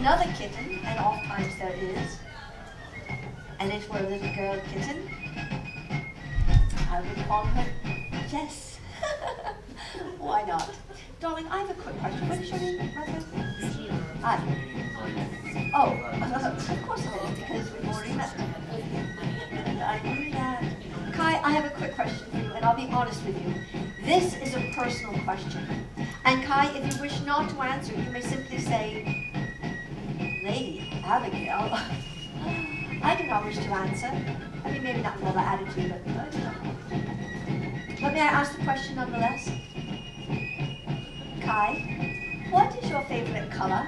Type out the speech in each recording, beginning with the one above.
another kitten, and oftentimes there is, and it were a little girl kitten, I would call her Jess. Why not? Darling, I have a quick question. What is your name, Martha? Oh, of course it is, because we've already met. And I knew that. Kai, I have a quick question for you, and I'll be honest with you. This is a personal question. And Kai, if you wish not to answer, you may simply say, Lady Abigail, I do not wish to answer. I mean, maybe not with all that attitude, but I do not. But may I ask the question nonetheless? Kai, what is your favorite color?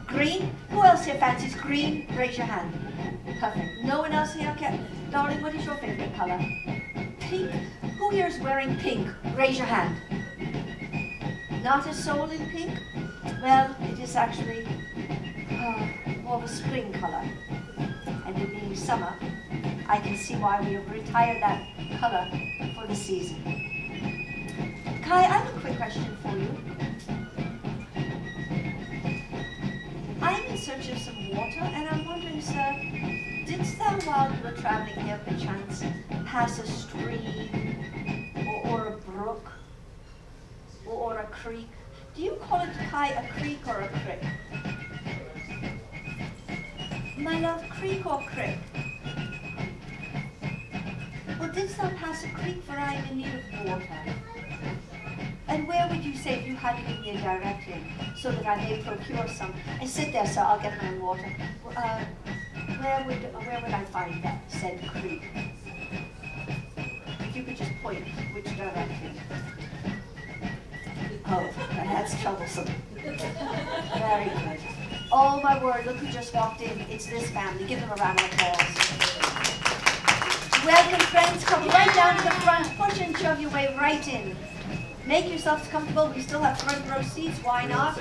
Green? Who else here fancies green? Raise your hand. Perfect. No one else here? Okay. Darling, what is your favorite color? Pink? Who here is wearing pink? Raise your hand. Not a soul in pink? Well, it is actually more of a spring color. And it being summer, I can see why we have retired that color for the season. Kai, I have a quick question for you. I'm in search of some water, and I'm wondering, sir, didst thou, while you were traveling here, perchance, pass a stream, or a brook, or a creek? Do you call it, Kai, a creek or a crick? My love, creek or crick? Well, didst thou pass a creek, for I am in need of water? And where would you say if you had to give me a direction, so that I may procure some? And sit there, sir, I'll get my own water. Where would I find that said creek? If you could just point which direction. Oh, that's troublesome. Very good. Oh my word, look who just walked in. It's this family. Give them a round of applause. Welcome, friends. Come right down to the front. Push and shove your way right in. Make yourselves comfortable. We still have front row seats. Why not?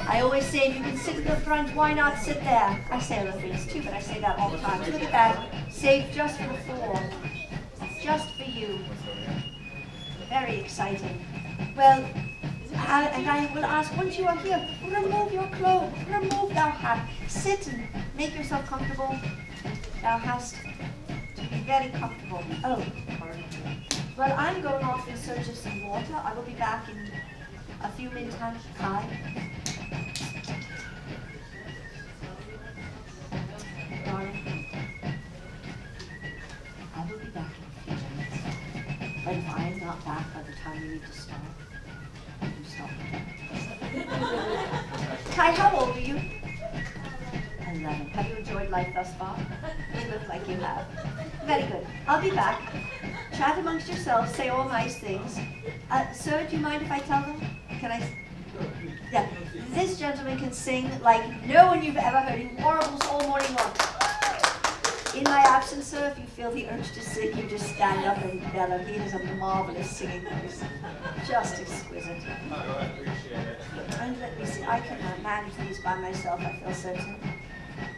I always say if you can sit in the front, why not sit there? I say other things too, but I say that all the time. Look at that. Saved just for the four. Just for you. Very exciting. Well, and I will ask, once you are here, remove your cloak, remove thou hat, sit and make yourself comfortable. Thou hast to be very comfortable. Oh, pardon. Well, I'm going off in search of some water. I will be back in a few minutes' time. Kai. Darling, I will be back in a few minutes. But if I am not back by the time you need to start, you stop. Kai, how old are you? 11. Have you enjoyed life thus far? You look like you have. Very good. I'll be back. Chat amongst yourselves, say all nice things. Sir, do you mind if I tell them? Can I? Yeah. This gentleman can sing like no one you've ever heard. He warbles all morning long. In my absence, sir, if you feel the urge to sing, you just stand up and bellow. He has a marvelous singing voice. Just exquisite. And let me see, I cannot manage these by myself, I feel certain.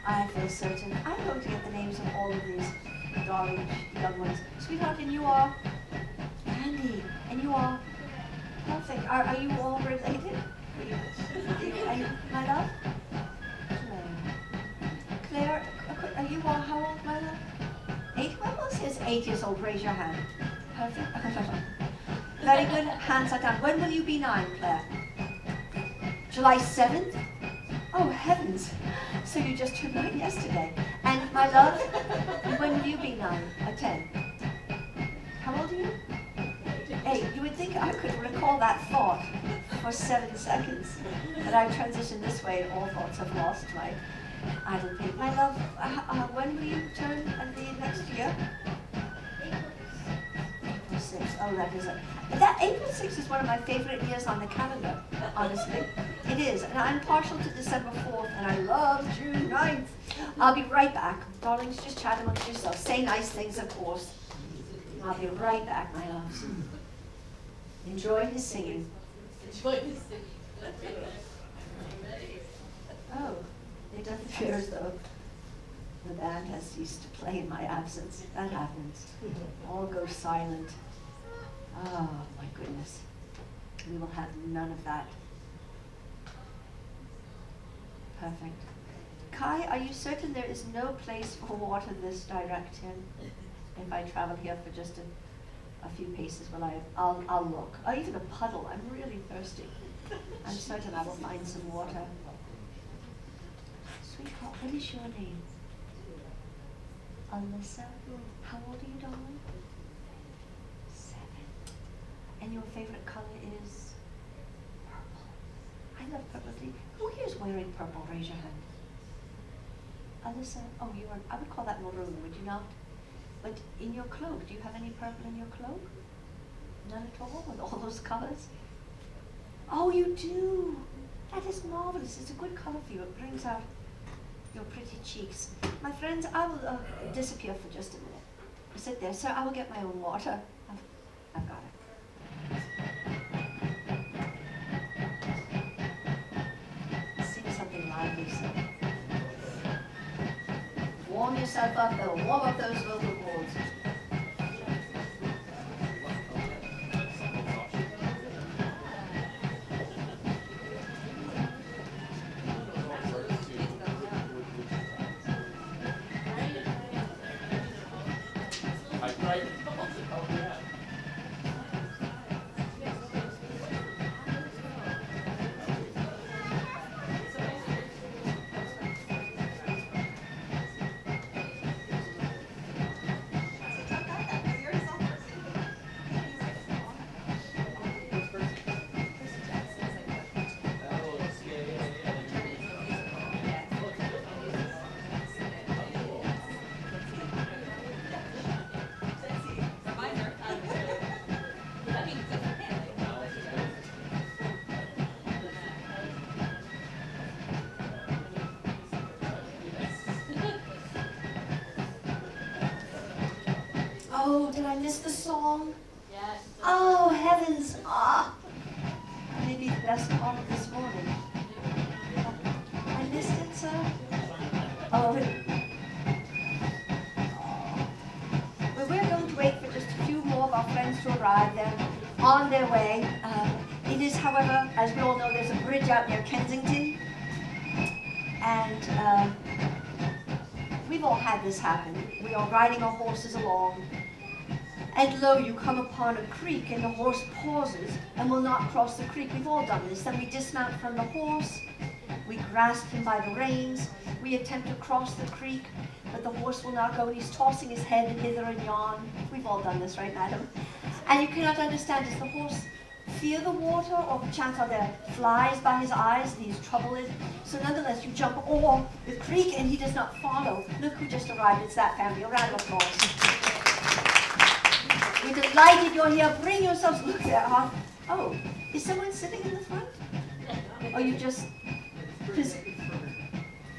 I feel certain. I'm going to get the names of all of these darling young ones. Sweetheart, and you are Andy, and you are perfect. Are you all related? Are you my love? Claire, are you all how old, my love? 8? Who else is 8 years old? Raise your hand. Perfect. Very good. Hands are down. When will you be 9, Claire? July 7th? Oh, heavens. So you just turned 9 yesterday. And my love, when will you be 9 or 10? How old are you? 8. You would think I could recall that thought for 7 seconds. But I've transitioned this way and all thoughts have lost my idle pig. My love, when will you turn and be next year? April 6th. Oh, that is a... That April 6th is one of my favorite years on the calendar, honestly. It is. And I'm partial to December 4th, and I love June 9th. I'll be right back. Darlings, just chat amongst yourselves. Say nice things, of course. I'll be right back, my loves. Enjoy his singing. Enjoy his singing. Oh, it doesn't appear as though the band has ceased to play in my absence. That happens. All goes silent. Oh, my goodness. We will have none of that. Perfect. Kai, are you certain there is no place for water this direction? If I travel here for just a few paces, I'll look. Or even a puddle. I'm really thirsty. I'm certain I will find some water. Sweetheart, what is your name? Alyssa? How old are you, darling? 7. And your favorite color is purple. I love purple too. Who here is wearing purple? Raise your hand. Alyssa, oh, you are, I would call that maroon, would you not? But in your cloak, do you have any purple in your cloak? None at all, with all those colors? Oh, you do. That is marvelous. It's a good color for you. It brings out your pretty cheeks. My friends, I will disappear for just a minute. Sit there. Sir, I will get my own water. I've got it. Sing something lively, sir. Warm yourself up, though. Warm up those vocal cords. Oh, did I miss the song? Yes. Oh, heavens. Ah. Maybe the best part of this morning. I missed it, sir? Oh, well, we're going to wait for just a few more of our friends to arrive. They're on their way. It is, however, as we all know, there's a bridge out near Kensington. And we've all had this happen. We are riding our horses along. And lo, you come upon a creek and the horse pauses and will not cross the creek. We've all done this. Then we dismount from the horse. We grasp him by the reins. We attempt to cross the creek, but the horse will not go, and he's tossing his head hither and yon. We've all done this, right, madam? And you cannot understand, does the horse fear the water, or perchance are there flies by his eyes and he's troubled? So nonetheless, you jump over the creek and he does not follow. Look who just arrived. It's that family. A round of applause. We're delighted you're here. Bring yourselves. Look there, huh? Oh, is someone sitting in the front? Or you just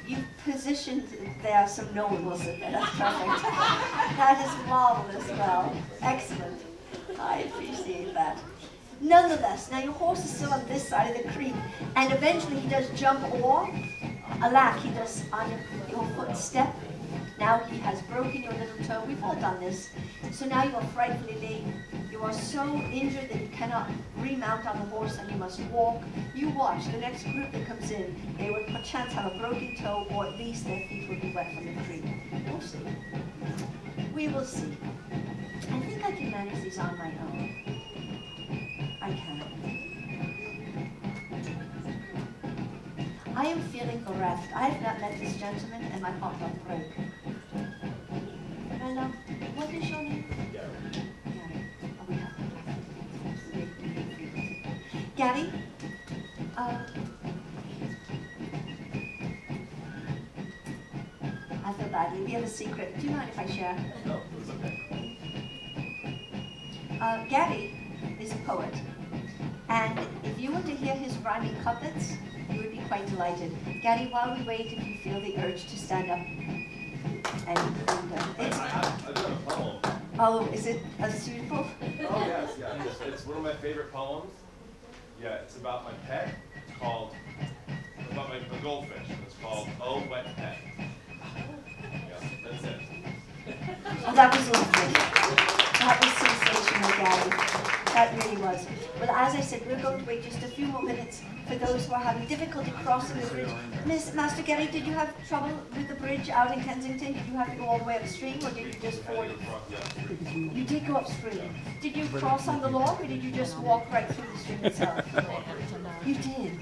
you positioned there so no one will sit there. That's perfect. That is marvelous. Well, excellent. I appreciate that. Nonetheless, now your horse is still on this side of the creek, and eventually he does jump over. Alack, he does on your foot step. Now he has broken your little toe. We've all done this. So now you are frightfully late. You are so injured that you cannot remount on the horse and you must walk. You watch the next group that comes in. They will perchance have a broken toe, or at least their feet will be wet from the creek. We'll see. We will see. I think I can manage these on my own. I can. I am feeling bereft. I have not met this gentleman and my heart will break. And what is your name? Gary. Gary. Oh, we have Gary? I feel badly. We have a secret. Do you mind if I share? No, it's okay. Gary is a poet. And if you were to hear his rhyming couplets, you would be quite delighted. Gary, while we wait, if you feel the urge to stand up and it's... I've done a poem. Oh, is it suitable? Oh, yes, yeah. It's one of my favorite poems. Yeah, it's about my pet. It's called, about a goldfish. It's called Oh Wet Pet. Yeah, that's it. Oh, that was lovely. That was sensational, Gary. That really was. Well, as I said, we're going to wait just a few more minutes for those who are having difficulty crossing the bridge. Master Gary, did you have trouble with the bridge out in Kensington? Did you have to go all the way upstream, or did you just ford? You did go upstream. Did you cross on the log, or did you just walk right through the stream itself? You did.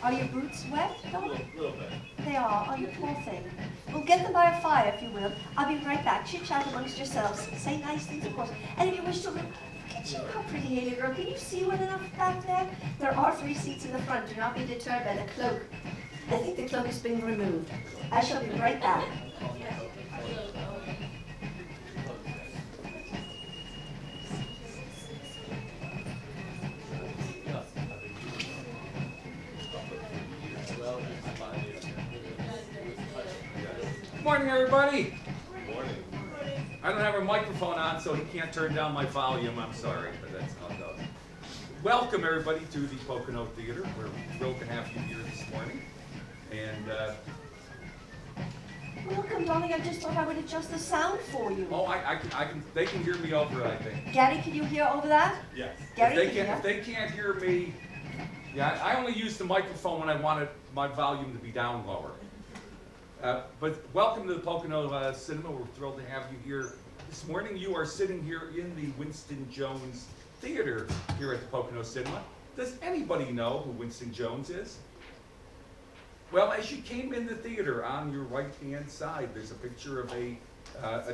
Are your boots wet, Don? A little bit. They are. Oh, you poor thing. Well, get them by a fire, if you will. I'll be right back. Chit-chat amongst yourselves. Say nice things, of course. And if you wish to look, can you how pretty Haley girl? Can you see well enough back there? There are 3 seats in the front. Do not be deterred by the cloak. I think the cloak is being removed. I shall be right back. Morning, everybody. Morning. I don't have a microphone on, so he can't turn down my volume. I'm sorry, but that's how it goes. Welcome, everybody, to the Pocono Theater. We're thrilled to have you here this morning. And, Welcome, darling. I just thought I would adjust the sound for you. oh, I can, they can hear me over it, I think. Gary, can you hear over that? Yes. Gary, If they can't hear me, yeah, I only use the microphone when I wanted my volume to be down lower. But welcome to the Pocono Cinema. We're thrilled to have you here this morning. You are sitting here in the Winston Jones Theater here at the Pocono Cinema. Does anybody know who Winston Jones is? Well, as you came in the theater, on your right-hand side, there's a picture of a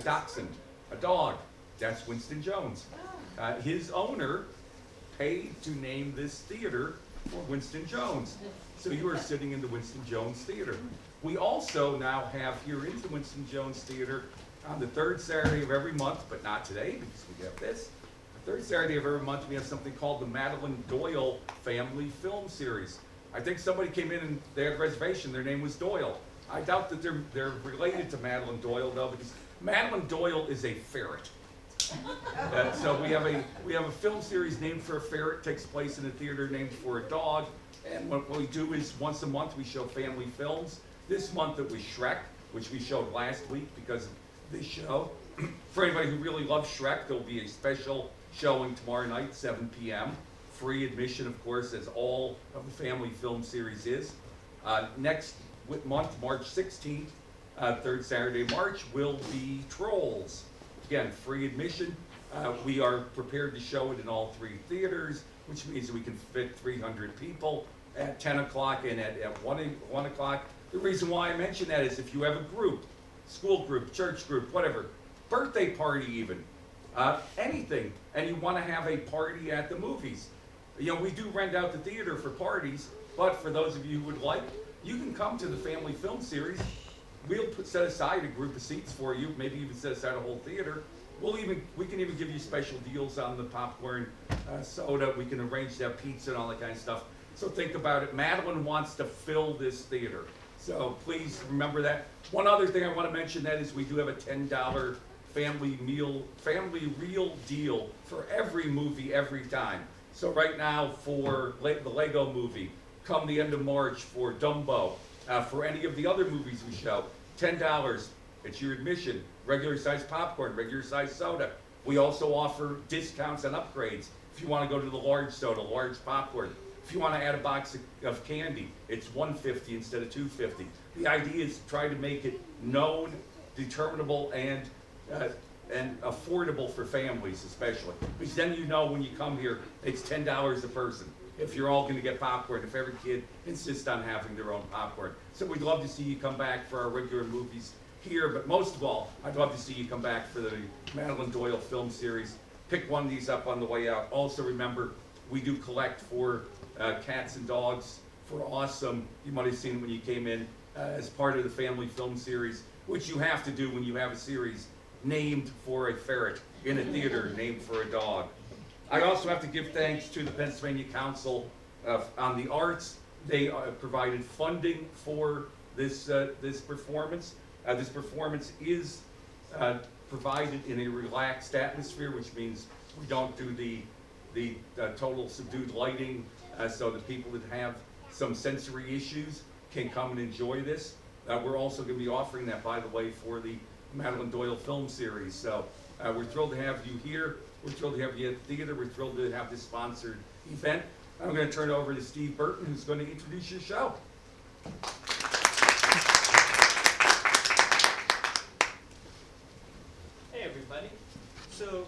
dachshund, a dog. That's Winston Jones. His owner paid to name this theater for Winston Jones. So you are sitting in the Winston Jones Theater. We also now have here in the Winston Jones Theater on the 3rd Saturday of every month, but not today because we have this. The 3rd Saturday of every month we have something called the Madeline Doyle Family Film Series. I think somebody came in and they had a reservation, their name was Doyle. I doubt that they're related to Madeline Doyle though, because Madeline Doyle is a ferret. So we have a film series named for a ferret, takes place in a theater named for a dog, and what we do is once a month we show family films. This month it was Shrek, which we showed last week because of this show. For anybody who really loves Shrek, there'll be a special showing tomorrow night, 7 p.m. Free admission, of course, as all of the family film series is. Next month, March 16th, 3rd Saturday of March, will be Trolls. Again, free admission. We are prepared to show it in all 3 theaters, which means that we can fit 300 people at 10 o'clock and at 1 o'clock. The reason why I mention that is if you have a group, school group, church group, whatever, birthday party even, anything, and you want to have a party at the movies. You know, we do rent out the theater for parties, but for those of you who would like, you can come to the family film series. We'll set aside a group of seats for you, maybe even set aside a whole theater. We can even give you special deals on the popcorn, soda. We can arrange to have pizza and all that kind of stuff. So think about it. Madeline wants to fill this theater. So please remember that. One other thing I want to mention that is we do have a $10 family real deal for every movie every time. So right now for the Lego movie, come the end of March for Dumbo, for any of the other movies we show, $10. It's your admission, regular size popcorn, regular size soda. We also offer discounts on upgrades. If you want to go to the large soda, large popcorn. If you want to add a box of candy, it's $1.50 instead of $2.50. The idea is to try to make it known, determinable, and affordable for families especially. Because then you know when you come here, it's $10 a person. If you're all going to get popcorn, if every kid insists on having their own popcorn. So we'd love to see you come back for our regular movies here, but most of all, I'd love to see you come back for the Madeline Doyle film series. Pick one of these up on the way out. Also remember, we do collect for cats and dogs for Awesome. You might have seen it when you came in as part of the family film series, which you have to do when you have a series named for a ferret in a theater named for a dog. I also have to give thanks to the Pennsylvania Council on the Arts. They provided funding for this performance. This performance is provided in a relaxed atmosphere, which means we don't do the total subdued lighting, so that people that have some sensory issues can come and enjoy this. We're also going to be offering that, by the way, for the Madeline Doyle film series. So we're thrilled to have you here. We're thrilled to have you at the theater. We're thrilled to have this sponsored event. I'm going to turn it over to Steve Burton, who's going to introduce your show. Hey everybody. So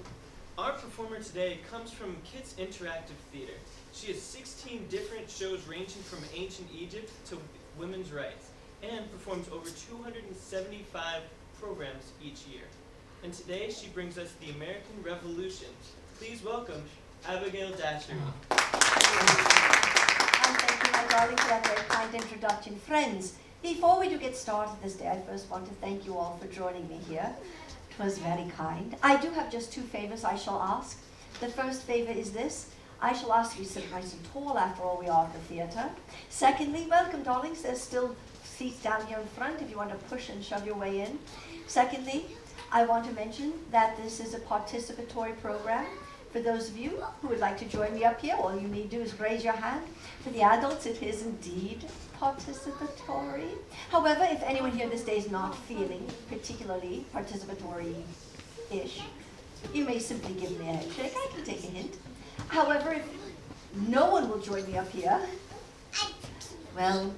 our performer today comes from Kids Interactive Theater. She has 16 different shows ranging from ancient Egypt to women's rights and performs over 275 programs each year. And today she brings us the American Revolution. Please welcome Abigail Datchery. And thank you, my darling, for that very kind introduction. Friends, before we do get started this day, I first want to thank you all for joining me here. It was very kind. I do have just 2 favors I shall ask. The first favor is this. I shall ask you to sit nice and tall, after all we are at the theatre. Secondly, welcome, darlings. There's still seats down here in front if you want to push and shove your way in. Secondly, I want to mention that this is a participatory program. For those of you who would like to join me up here, all you need to do is raise your hand. For the adults, it is indeed participatory. However, if anyone here this day is not feeling particularly participatory-ish, you may simply give me a head shake. I can take a hint. However, if no one will join me up here, well,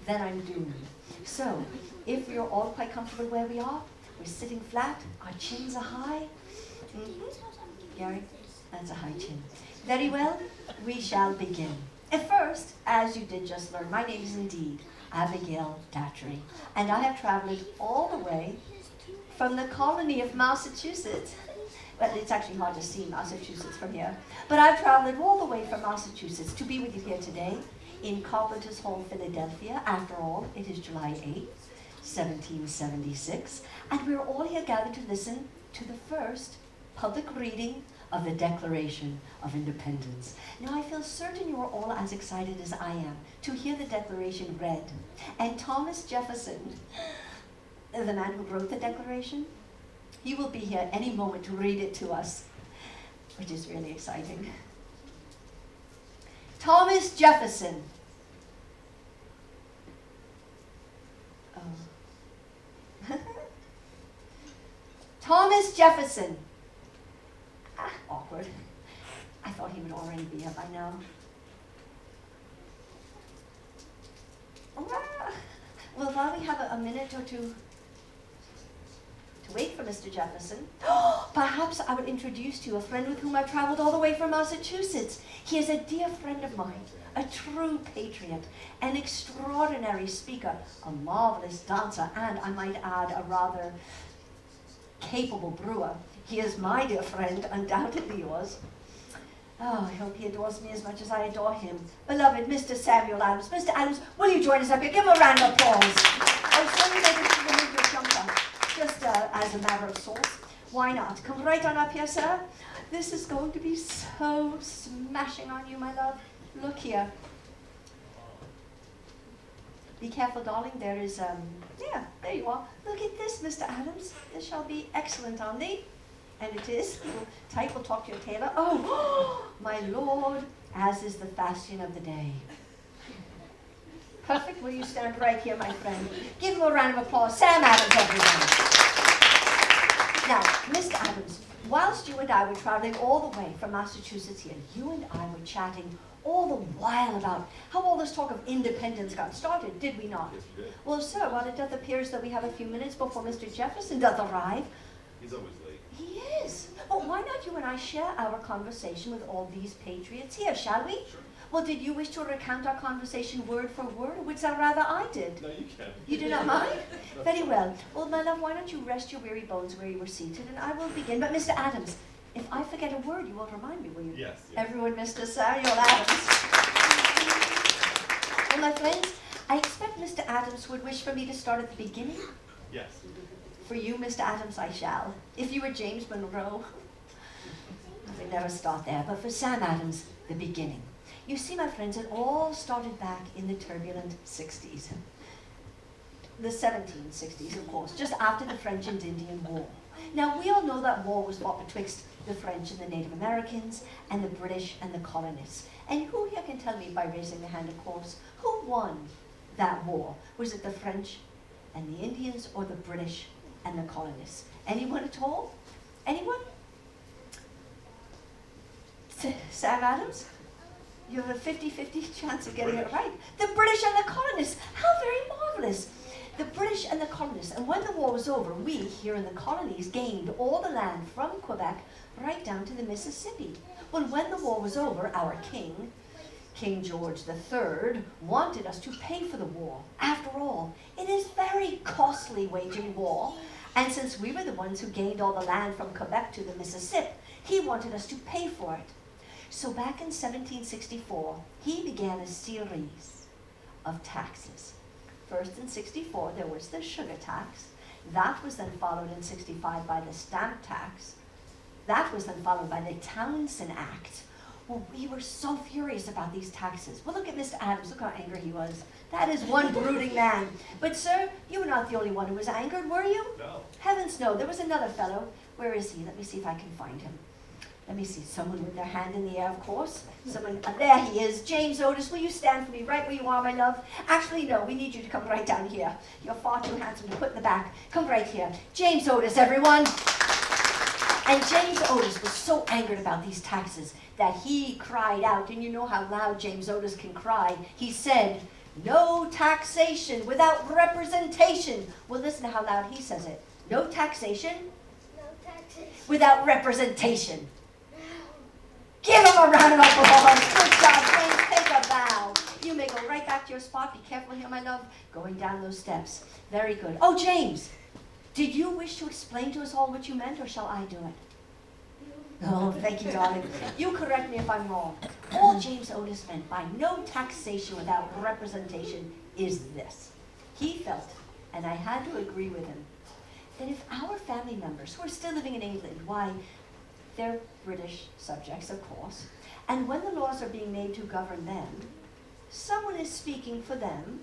then I'm doomed. So, if we're all quite comfortable where we are, we're sitting flat, our chins are high. Gary, that's a high chin. Very well, we shall begin. At first, as you did just learn, my name is indeed Abigail Datchery, and I have traveled all the way from the colony of Massachusetts. Well, it's actually hard to see Massachusetts from here, but I've traveled all the way from Massachusetts to be with you here today in Carpenter's Hall, Philadelphia. After all, it is July 8th, 1776, and we're all here gathered to listen to the first public reading of the Declaration of Independence. Now, I feel certain you are all as excited as I am to hear the Declaration read. And Thomas Jefferson, the man who wrote the Declaration, he will be here any moment to read it to us, which is really exciting. Thomas Jefferson. Oh. Thomas Jefferson. Ah, awkward. I thought he would already be here by now. Ah. Well, while we have a minute or two to wait for Mr. Jefferson, perhaps I would introduce to you a friend with whom I've traveled all the way from Massachusetts. He is a dear friend of mine, a true patriot, an extraordinary speaker, a marvelous dancer, and I might add, a rather capable brewer. He is my dear friend, undoubtedly yours. Oh, I hope he adores me as much as I adore him. Beloved Mr. Samuel Adams. Mr. Adams, will you join us up here? Give him a round of applause. Oh, sorry that you remove your jumper. Just as a matter of sorts. Why not? Come right on up here, sir. This is going to be so smashing on you, my love. Look here. Be careful, darling. There is, yeah, there you are. Look at this, Mr. Adams. This shall be excellent on thee. And it is. Tight, we'll talk to your tailor. Oh, my lord, as is the fashion of the day. Perfect. Will you stand right here, my friend? Give him a round of applause. Sam Adams, everyone. Now, Mr. Adams, whilst you and I were traveling all the way from Massachusetts here, you and I were chatting all the while about how all this talk of independence got started, did we not? Yes, you did. Well, sir, while it doth appear as though we have a few minutes before Mr. Jefferson doth arrive, He's always late. he is. Well, why not you and I share our conversation with all these patriots here, shall we? Sure. Well, did you wish to recount our conversation word for word, or would that rather I did? No, you can. You do not mind? Very well. Well, my love, why don't you rest your weary bones where you were seated, and I will begin. But, Mr. Adams, if I forget a word, you will remind me, will you? Yes. Everyone, Mr. Samuel Adams. Well, my friends, I expect Mr. Adams would wish for me to start at the beginning. Yes. For you, Mr. Adams, I shall. If you were James Monroe, I would never start there. But for Sam Adams, the beginning. You see, my friends, it all started back in the turbulent 60s. The 1760s, of course, just after the French and Indian War. Now, we all know that war was fought betwixt the French and the Native Americans, and the British and the colonists. And who here can tell me, by raising their hand, of course, who won that war? Was it the French and the Indians, or the British and the colonists? Anyone at all? Anyone? Sam Adams, you have a 50-50 chance of getting it right. The British and the colonists. How very marvelous. The British and the colonists. And when the war was over, we, here in the colonies, gained all the land from Quebec right down to the Mississippi. Well, when the war was over, our king, King George III, wanted us to pay for the war. After all, it is very costly waging war. And since we were the ones who gained all the land from Quebec to the Mississippi, he wanted us to pay for it. So back in 1764, he began a series of taxes. First in 64, there was the sugar tax. That was then followed in 65 by the stamp tax. That was then followed by the Townshend Act. Well, we were so furious about these taxes. Well, look at Mr. Adams. Look how angry he was. That is one brooding man. But, sir, you were not the only one who was angered, were you? No. Heavens, no. There was another fellow. Where is he? Let me see if I can find him. Let me see. Someone with their hand in the air, of course. Someone. There he is. James Otis, will you stand for me right where you are, my love? Actually, no. We need you to come right down here. You're far too handsome to put in the back. Come right here. James Otis, everyone. And James Otis was so angered about these taxes that he cried out, and you know how loud James Otis can cry. He said, "No taxation without representation." Well, listen to how loud he says it. No taxation without representation. Give him a round of applause. Good job, James. Take a bow. You may go right back to your spot. Be careful here, my love. Going down those steps. Very good. Oh, James, did you wish to explain to us all what you meant, or shall I do it? Oh, thank you, darling. You correct me if I'm wrong. All James Otis meant by no taxation without representation is this. He felt, and I had to agree with him, that if our family members who are still living in England, why, they're British subjects, of course, and when the laws are being made to govern them, someone is speaking for them,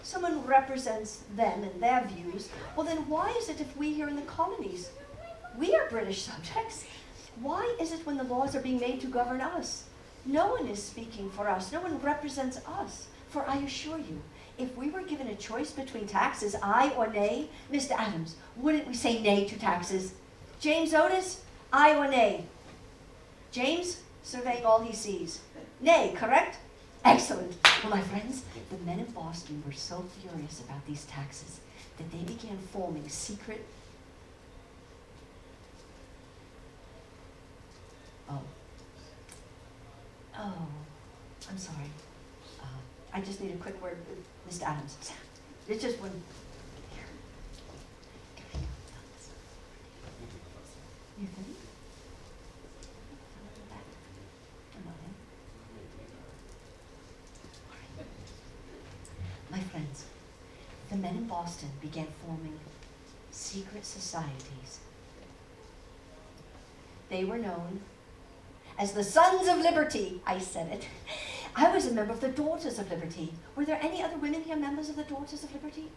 someone represents them and their views, well then why is it if we here in the colonies, we are British subjects, why is it when the laws are being made to govern us, no one is speaking for us, no one represents us? For I assure you, if we were given a choice between taxes, aye or nay, Mr. Adams, wouldn't we say nay to taxes? James Otis, aye or nay? James, surveying all he sees. Nay, correct? Excellent. Well, my friends, the men in Boston were so furious about these taxes that they began forming secret... Oh, I'm sorry. I just need a quick word with Mr. Adams. It's just one. Here. You think? My friends, the men in Boston began forming secret societies. They were known as the Sons of Liberty. I said it. I was a member of the Daughters of Liberty. Were there any other women here members of the Daughters of Liberty?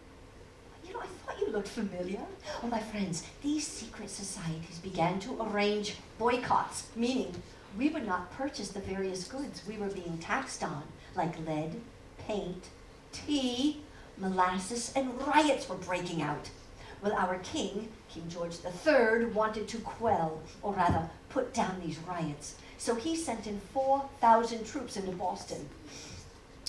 You know, I thought you looked familiar. Oh, my friends, these secret societies began to arrange boycotts, meaning we would not purchase the various goods we were being taxed on, like lead, paint, tea, molasses, and riots were breaking out. Well, our king, King George III, wanted to quell, or rather put down these riots. So he sent in 4,000 troops into Boston.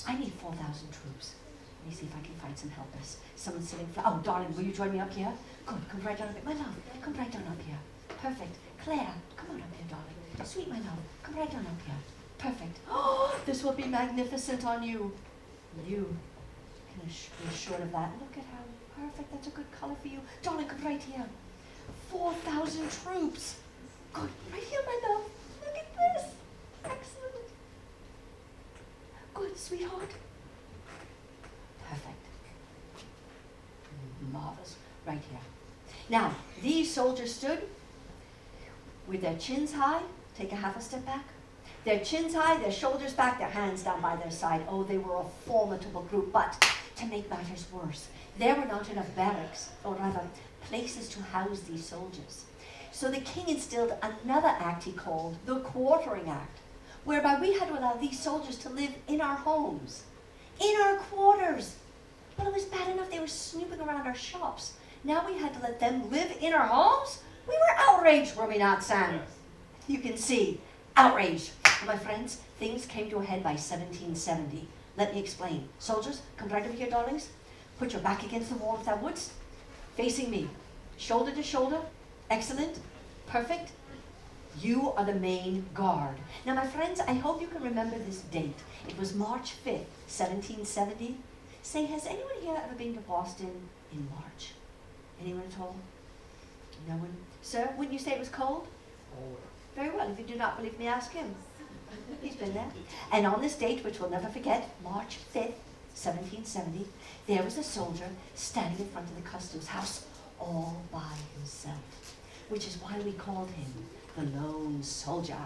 I need 4,000 troops. Let me see if I can find some helpers. Someone sitting, oh, darling, will you join me up here? Good, come right down up here. My love, come right down up here. Perfect. Claire, come on up here, darling. Sweet, my love, come right down up here. Perfect. Oh, this will be magnificent on you. You can be assured of that. Look at how perfect. That's a good color for you. Darling, come right here. 4,000 troops. Good. Right here, my love. Look at this. Excellent. Good, sweetheart. Perfect. Marvelous. Right here. Now, these soldiers stood with their chins high. Take a half a step back. Their chins high, their shoulders back, their hands down by their side. Oh, they were a formidable group. But to make matters worse, there were not enough barracks, or rather, places to house these soldiers. So the king instilled another act he called the Quartering Act, whereby we had to allow these soldiers to live in our homes, in our quarters. Well, it was bad enough they were snooping around our shops. Now we had to let them live in our homes? We were outraged, were we not, Sam? Yes. You can see, outraged. My friends, things came to a head by 1770. Let me explain. Soldiers, come right over here, darlings. Put your back against the wall if that would. Facing me. Shoulder to shoulder. Excellent. Perfect. You are the main guard. Now, my friends, I hope you can remember this date. It was March 5th, 1770. Say, has anyone here ever been to Boston in March? Anyone at all? No one? Sir, wouldn't you say it was cold? Very well. If you do not believe me, ask him. He's been there. And on this date, which we'll never forget, March 5th, 1770, there was a soldier standing in front of the customs house all by himself, which is why we called him the Lone Soldier.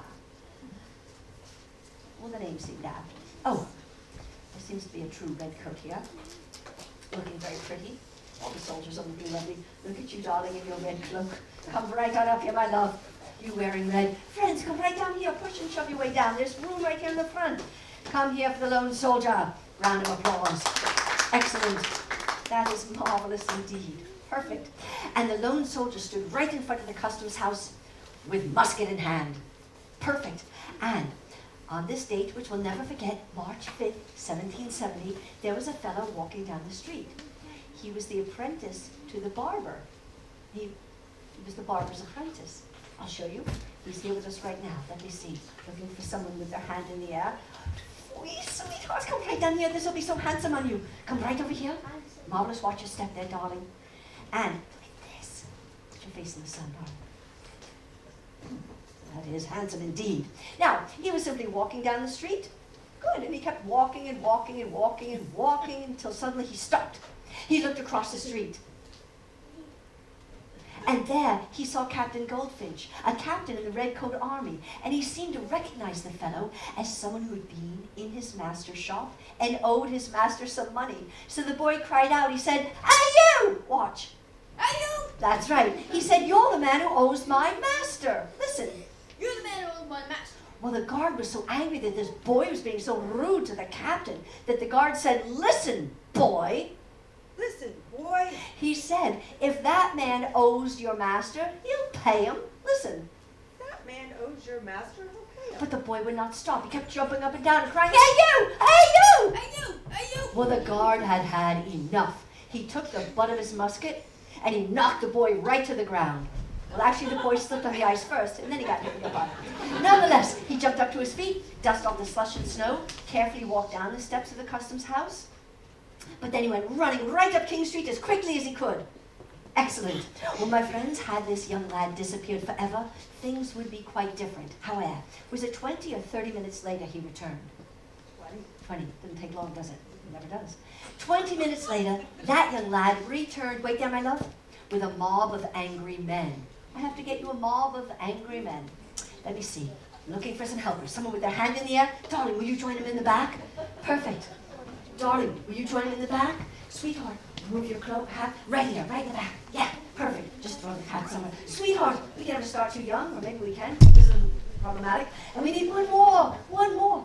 Well, the name seemed apt. Oh, there seems to be a true red coat here, looking very pretty. All the soldiers are looking lovely. Look at you, darling, in your red cloak. Come right on up here, my love. You wearing red. Friends, come right down here. Push and shove your way down. There's room right here in the front. Come here for the Lone Soldier. Round of applause. Excellent. That is marvelous indeed. Perfect. And the Lone Soldier stood right in front of the customs house with musket in hand. Perfect. And on this date, which we'll never forget, March 5th, 1770, there was a fellow walking down the street. He was the apprentice to the barber. He was the barber's apprentice. I'll show you. He's here with us right now. Let me see. Looking for someone with their hand in the air. Sweetheart, come right down here. This will be so handsome on you. Come right over here. Marvelous. Watch your step there, darling. And look at this. Put your face in the sun, darling. That is handsome indeed. Now, he was simply walking down the street. Good. And he kept walking and walking and walking and walking until suddenly he stopped. He looked across the street. And there he saw Captain Goldfinch, a captain in the Red Coat Army, and he seemed to recognize the fellow as someone who had been in his master's shop and owed his master some money. So the boy cried out, he said, "Hey you!" Watch. "Hey you!" That's right. He said, "You're the man who owes my master. Listen." You're the man who owns my master. Well, the guard was so angry that this boy was being so rude to the captain that the guard said, "Listen, boy." Listen, boy. He said, "If that man owes your master, you'll pay him. Listen." That man owes your master. He'll pay him. But the boy would not stop. He kept jumping up and down and crying, "Hey you! Hey you!" Hey you! Hey you! Well, the guard had had enough. He took the butt of his musket and he knocked the boy right to the ground. Well, actually, the boy slipped on the ice first, and then he got hit in the butt. Nonetheless, he jumped up to his feet, dusted off the slush and snow, carefully walked down the steps of the customs house. But then he went running right up King Street as quickly as he could. Excellent. Well, my friends, had this young lad disappeared forever, things would be quite different. However, was it 20 or 30 minutes later he returned? 20. Didn't take long, does it? It never does. 20 minutes later, that young lad returned, wait there, my love, with a mob of angry men. I have to get you a mob of angry men. Let me see. Looking for some helpers. Someone with their hand in the air. Darling, will you join him in the back? Perfect. Darling, will you join him in the back? Sweetheart, move your cloak, hat. Right here, right in the back. Yeah, perfect. Just throw the hat somewhere. Sweetheart, we can never start too young, or maybe we can. This is problematic. And we need one more. One more.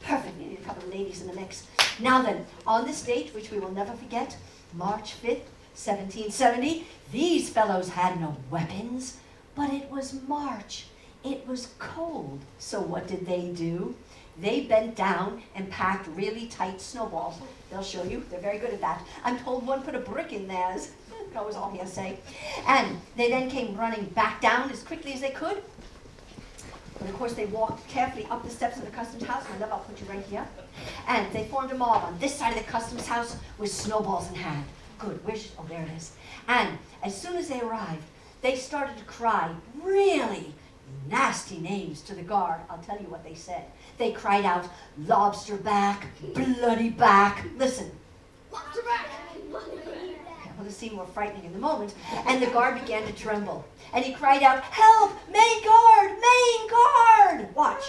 Perfect. We need a couple of ladies in the mix. Now then, on this date, which we will never forget, March 5th, 1770, these fellows had no weapons, but it was March. It was cold. So what did they do? They bent down and packed really tight snowballs. They'll show you. They're very good at that. I'm told one put a brick in theirs. That was all he had to say. And they then came running back down as quickly as they could. And of course, they walked carefully up the steps of the customs house. My love, I'll put you right here. And they formed a mob on this side of the customs house with snowballs in hand. Good. Oh, there it is. And as soon as they arrived, they started to cry really nasty names to the guard. I'll tell you what they said. They cried out, "Lobster back, bloody back." Listen. Lobster back! Well, the scene more frightening in the moment. And the guard began to tremble. And he cried out, "Help! Main guard! Main guard!" Watch.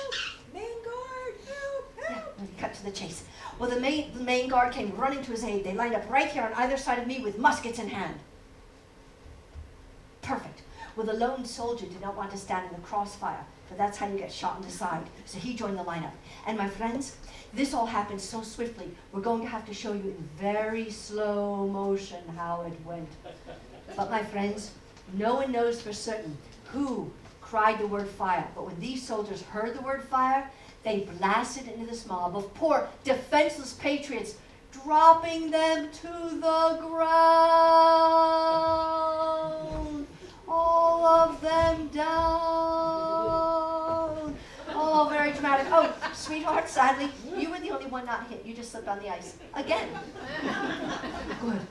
Main guard, help, Yeah, help. and he cut to the chase. Well, the main guard came running to his aid. They lined up right here on either side of me with muskets in hand. Perfect. Well, the lone soldier did not want to stand in the crossfire, for that's how you get shot in the side. So he joined the lineup. And my friends, this all happened so swiftly, we're going to have to show you in very slow motion how it went. But my friends, No one knows for certain who cried the word fire, but when these soldiers heard the word fire, they blasted into this mob of poor, defenseless patriots, dropping them to the ground. All of them down. Oh, very dramatic. Oh, sweetheart, sadly, you were the only one not hit. You just slipped on the ice. Again. Good.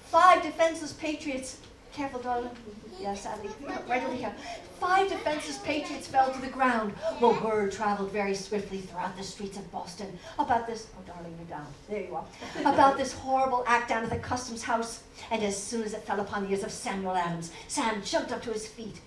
5 defenseless patriots. Careful, darling. Yeah, sadly. Right over here. 5 defenseless patriots fell to the ground. Well, word traveled very swiftly throughout the streets of Boston about this. Oh, darling, you're down. There you are. About this horrible act down at the customs house. And as soon as it fell upon the ears of Samuel Adams, Sam jumped up to his feet.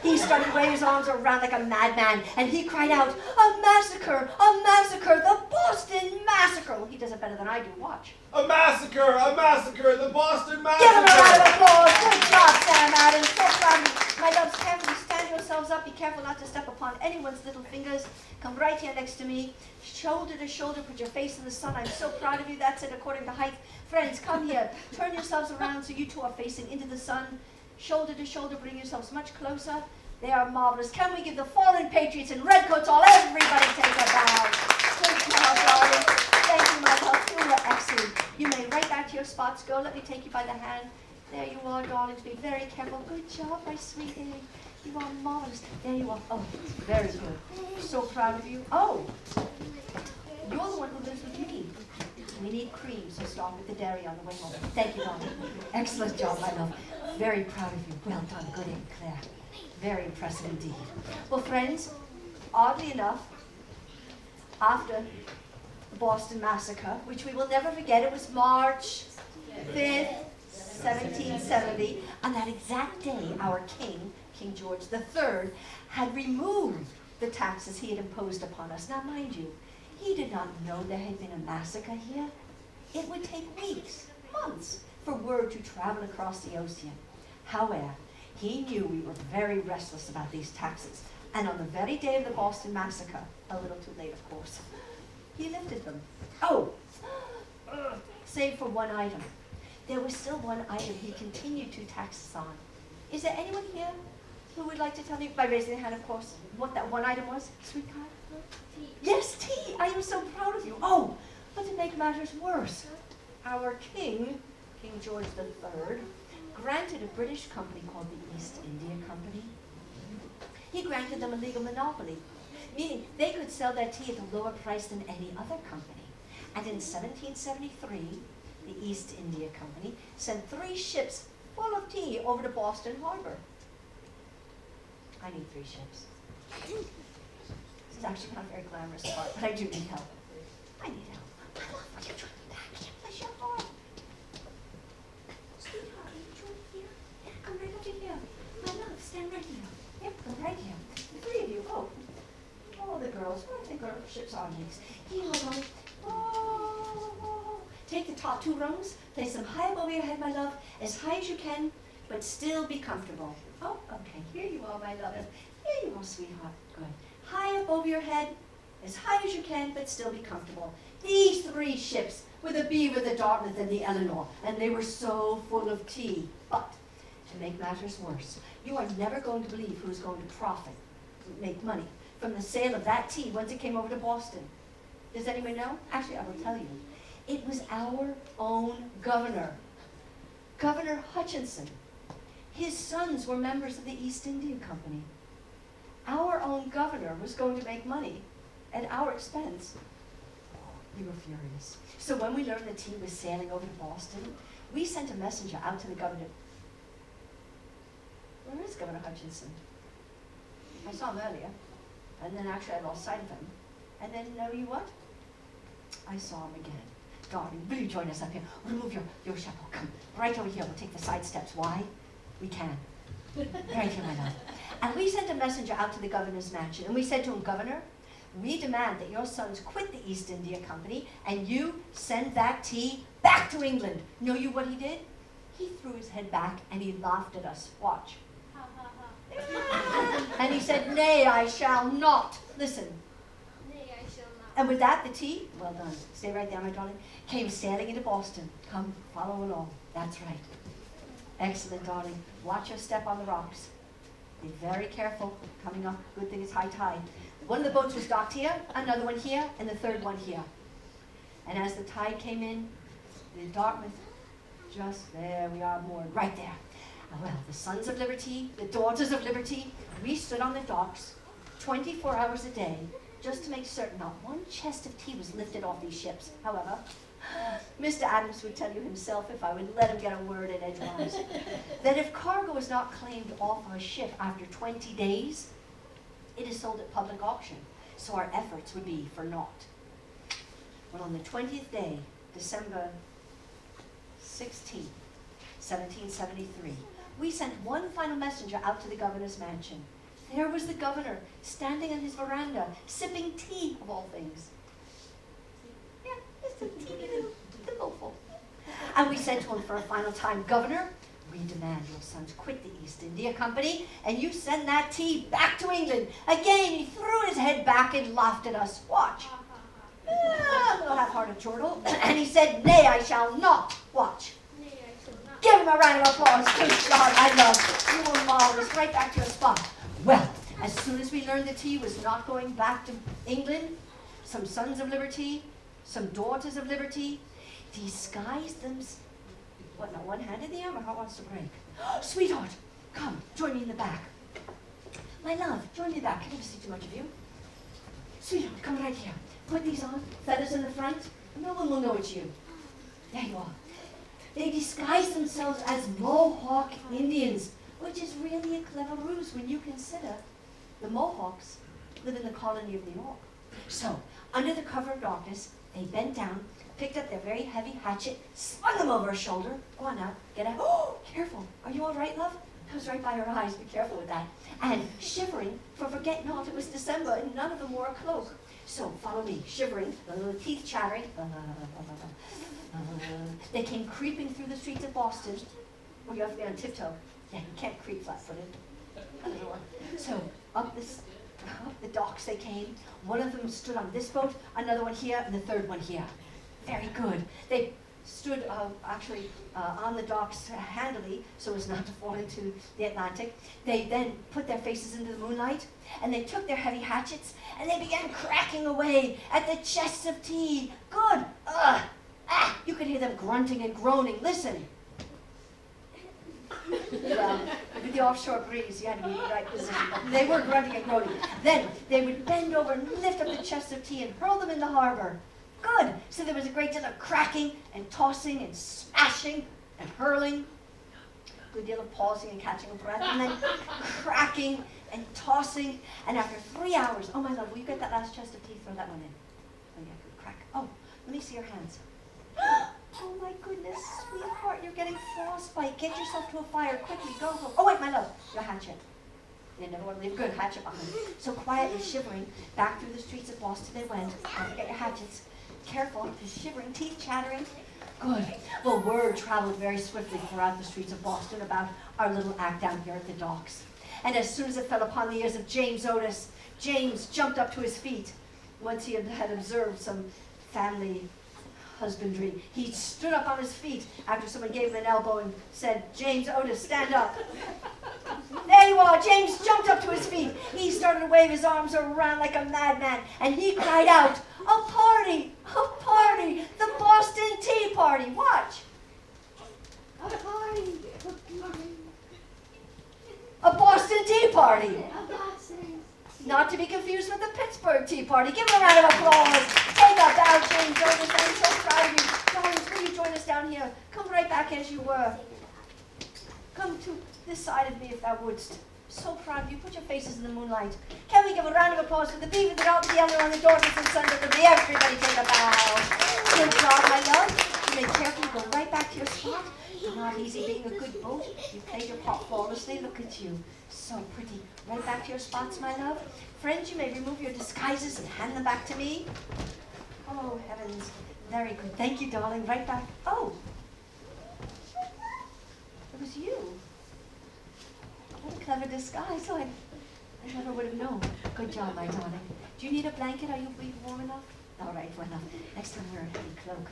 He started waving his arms around like a madman, and he cried out, "A massacre! A massacre! The Boston Massacre!" Well, he does it better than I do. Watch. A massacre! A massacre! The Boston Massacre! Give him a round of applause. Good job, Sam Adams. So proud of you. My loves, carefully stand yourselves up. Be careful not to step upon anyone's little fingers. Come right here next to me. Shoulder to shoulder. Put your face in the sun. I'm so proud of you. That's it according to height. Friends, come here. Turn yourselves around so you two are facing into the sun. Shoulder to shoulder. Bring yourselves much closer. They are marvelous. Can we give the fallen patriots in red coats all? Everybody take a bow. Good job, darling. Thank you, my love. You were excellent. You may right back to your spots. Go. Let me take you by the hand. There you are, darlings. Be very careful. Good job, my sweet egg. You are marvelous. There you are. Oh, very good. So proud of you. Oh, you're the one who lives with me. We need cream, so stop at the dairy on the way home. Thank you, darling. Excellent job, my love. Very proud of you. Well done. Good egg, Claire. Very impressive indeed. Well, friends, oddly enough, after the Boston Massacre, which we will never forget, it was March 5th, 1770. On that exact day, our king, King George III, had removed the taxes he had imposed upon us. Now, mind you, he did not know there had been a massacre here. It would take weeks, months, for word to travel across the ocean. However, he knew we were very restless about these taxes, and on the very day of the Boston Massacre, a little too late, of course, he lifted them. Oh, save for one item. There was still one item he continued to tax us on. Is there anyone here who would like to tell me, by raising their hand, of course, what that one item was? Sweetheart? Tea. Yes, tea! I am so proud of you. Oh, but to make matters worse, our king, King George III, granted a British company called the East India Company. He granted them a legal monopoly, meaning they could sell their tea at a lower price than any other company. And in 1773, the East India Company sent 3 ships full of tea over to Boston Harbor. I need 3 ships. This is actually not a very glamorous part, but I do need help. I need help. My love, will you join me back here? Bless your heart. Sweetheart, will you join me here? Yeah, come right over here. My love, stand right here. Yep, come right here. The 3 of you. Oh, all the girls. Where do the girl ships are next? Here we go. Oh. Take the top 2 rungs, place them high above your head, my love, as high as you can, but still be comfortable. Oh, okay. Here you are, my love. Here you are, sweetheart. Good. High up over your head, as high as you can, but still be comfortable. These 3 ships were the Beaver, the Dartmouth, and the Eleanor, and they were so full of tea. But to make matters worse, you are never going to believe who's going to profit, make money, from the sale of that tea once it came over to Boston. Does anyone know? Actually, I will tell you. It was our own governor, Governor Hutchinson. His sons were members of the East India Company. Our own governor was going to make money at our expense. We were furious. So when we learned the tea was sailing over to Boston, we sent a messenger out to the governor. Where is Governor Hutchinson? I saw him earlier, and then actually I lost sight of him. And then, know you what? I saw him again. Darling, will you join us up here? Remove your chapeau. Come, right over here. We'll take the side steps. Why? We can. Right here, my love. And we sent a messenger out to the governor's mansion, and we said to him, Governor, we demand that your sons quit the East India Company, and you send that tea back to England. Know you what he did? He threw his head back, and he laughed at us. Watch. Ha ha ha. And he said, nay, I shall not. Listen. Nay, I shall not. And with that, the tea, well done, stay right there, my darling, came sailing into Boston. Come, follow along. That's right. Excellent, darling. Watch your step on the rocks. Be very careful coming up. Good thing it's high tide. One of the boats was docked here, another one here, and the third one here. And as the tide came in, the Dartmouth, just there we are moored, right there. Well, the Sons of Liberty, the Daughters of Liberty, we stood on the docks 24 hours a day just to make certain not one chest of tea was lifted off these ships. However, Mr. Adams would tell you himself, if I would let him get a word in edgewise, that if cargo is not claimed off our ship after 20 days, it is sold at public auction, so our efforts would be for naught. Well, on the 20th day, December 16th, 1773, we sent one final messenger out to the governor's mansion. There was the governor, standing on his veranda, sipping tea, of all things. Yeah, just a teeny little thimbleful. And we said to him for a final time, Governor, we demand your sons quit the East India Company, and you send that tea back to England. Again, he threw his head back and laughed at us. Watch. A little half-hearted chortle. And he said, nay, I shall not. Watch. Nay, I shall not. Give him a round of applause. Good job, I love. You were marvelous. Right back to your spot. Well, as soon as we learned the tea was not going back to England, some Sons of Liberty, some Daughters of Liberty, disguised them. What, not one hand in the air? My heart wants to break. Sweetheart, come, join me in the back. My love, join me in the back. I never see too much of you. Sweetheart, come right here. Put these on, feathers in the front. No one will know it's you. There you are. They disguise themselves as Mohawk Indians, which is really a clever ruse when you consider the Mohawks live in the colony of New York. So, under the cover of darkness, they bent down, picked up their very heavy hatchet, swung them over her shoulder. Go on now, get out. Oh, careful. Are you all right, love? That was right by her eyes. Be careful with that. And shivering, for forget not, it was December, and none of them wore a cloak. So, follow me, shivering, the teeth chattering. They came creeping through the streets of Boston. Oh, you have to be on tiptoe. Yeah, you can't creep flat-footed. So, up the docks they came. One of them stood on this boat, another one here, and the third one here. Very good. They stood on the docks handily so as not to fall into the Atlantic. They then put their faces into the moonlight, and they took their heavy hatchets, and they began cracking away at the chests of tea. Good. You could hear them grunting and groaning. Listen. Well, with the offshore breeze, you had to be in the right position. They were grunting and groaning. Then they would bend over and lift up the chests of tea and hurl them in the harbor. Good. So there was a great deal of cracking and tossing and smashing and hurling. A good deal of pausing and catching a breath. And then cracking and tossing. And after 3 hours, oh my love, will you get that last chest of tea? Throw that one in. Oh yeah, good crack. Oh, let me see your hands. Oh my goodness, sweetheart, you're getting frostbite. Get yourself to a fire, quickly, go, go. Oh wait, my love, your hatchet. You never want to leave a good hatchet behind. So quietly shivering, back through the streets of Boston they went. Don't forget your hatchets. Careful, just shivering, teeth chattering. Good. Well, word traveled very swiftly throughout the streets of Boston about our little act down here at the docks. And as soon as it fell upon the ears of James Otis, James jumped up to his feet. Once he had observed some family husbandry, he stood up on his feet after someone gave him an elbow and said, James Otis, stand up. There you are. James jumped up to his feet. He started to wave his arms around like a madman, and he cried out, a party, the Boston Tea Party. Watch. A party. A Boston Tea Party. A Boston. Not to be confused with the Pittsburgh Tea Party. Give him a round of applause. Take a bow, James Otis. I'm so proud of you. Darlings, will you join us down here? Come right back as you were. Come to this side of me if thou wouldst. So proud of you. Put your faces in the moonlight. Can we give a round of applause for the Beaver, the Dog, the Elder, and the Daughters and Sons of Liberty? Everybody take a bow. Good job, my love. You may carefully go right back to your spot. It's not easy being a good boat. You played your part flawlessly. Look at you. So pretty. Right back to your spots, my love. Friends, you may remove your disguises and hand them back to me. Oh, heavens. Very good. Thank you, darling. Right back. Oh. It was you. What a clever disguise. Oh, I never would have known. Good job, my darling. Do you need a blanket? Are you warm enough? All right, well, next time wear a heavy cloak.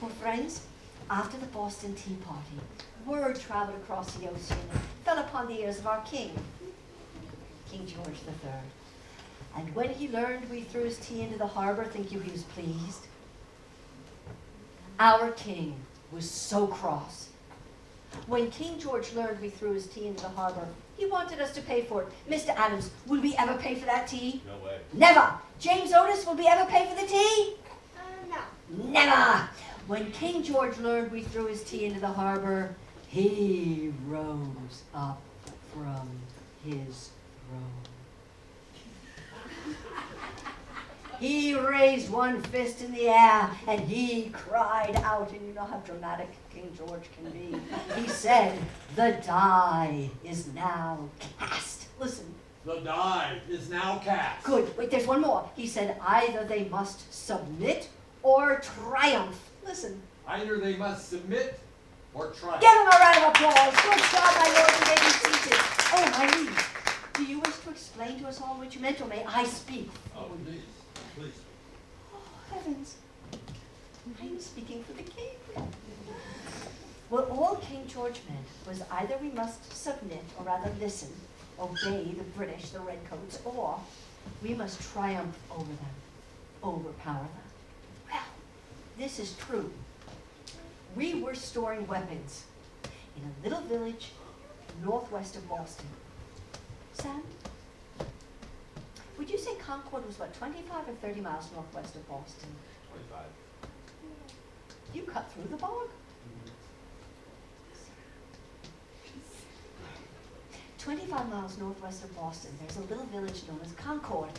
Well, friends, After the Boston Tea Party, word traveled across the ocean and fell upon the ears of our king, King George III. And when he learned we threw his tea into the harbor, think you he was pleased? Our king was so cross. When King George learned we threw his tea into the harbor, he wanted us to pay for it. Mr. Adams, will we ever pay for that tea? No way. Never! James Otis, will we ever pay for the tea? No. Never! When King George learned we threw his tea into the harbor, he rose up from his throne. He raised one fist in the air and he cried out, and you know how dramatic King George can be. He said, "The die is now cast." Listen. The die is now cast. Good. Wait, there's one more. He said, either they must submit or triumph. Listen. Either they must submit or triumph. Give him a round of applause. Good job, my lord, you may be seated. Oh, my liege, do you wish to explain to us all what you meant, or may I speak? Oh, please, please. Oh, heavens. I am speaking for the king. Well, all King George meant was either we must submit, or rather listen, obey the British, the redcoats, or we must triumph over them, overpower them. Well, this is true. We were storing weapons in a little village northwest of Boston. Sam, would you say Concord was what, 25 or 30 miles northwest of Boston? 25. You cut through the bog? 25 miles northwest of Boston, there's a little village known as Concord.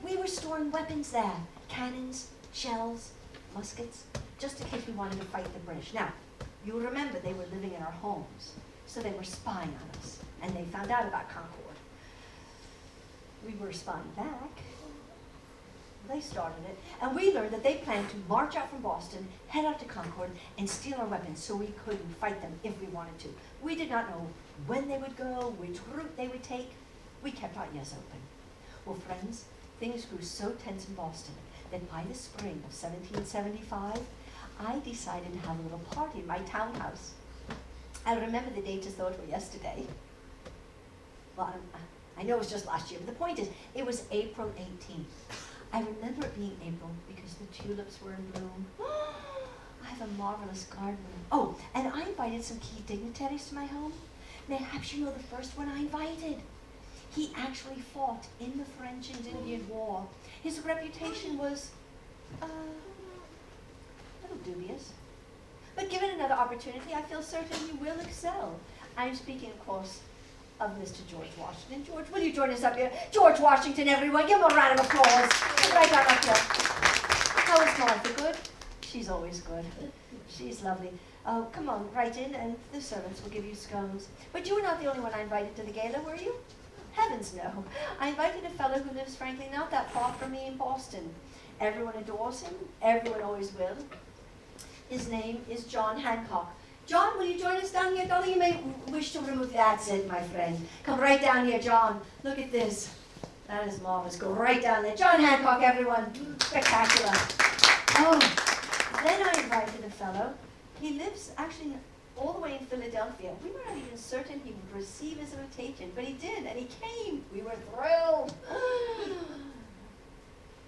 We were storing weapons there, cannons, shells, muskets, just in case we wanted to fight the British. Now, you'll remember they were living in our homes, so they were spying on us, and they found out about Concord. We were spying back. They started it, and we learned that they planned to march out from Boston, head out to Concord, and steal our weapons so we couldn't fight them if we wanted to. We did not know when they would go, which route they would take. We kept our ears open. Well, friends, things grew so tense in Boston that by the spring of 1775, I decided to have a little party in my townhouse. I remember the date as though it were yesterday. Well, I know it was just last year, but the point is, it was April 18th. I remember it being April because the tulips were in bloom. I have a marvelous garden. Oh, and I invited some key dignitaries to my home. Perhaps you know the first one I invited. He actually fought in the French and Indian War. His reputation was a little dubious. But given another opportunity, I feel certain he will excel. I'm speaking, of course, of Mr. George Washington. George, will you join us up here? George Washington, everyone. Give him a round of applause. Come right down up here. How is Martha? Good? She's always good. She's lovely. Oh, come on, right in, and the servants will give you scones. But you were not the only one I invited to the gala, were you? Heavens, no. I invited a fellow who lives, frankly, not that far from me in Boston. Everyone adores him. Everyone always will. His name is John Hancock. John, will you join us down here, darling? You may wish to remove that, said my friend. Come right down here, John. Look at this. That is marvelous. Go right down there. John Hancock, everyone. Spectacular. Oh, then I invited a fellow. He lives actually all the way in Philadelphia. We were not even certain he would receive his invitation, but he did, and he came. We were thrilled.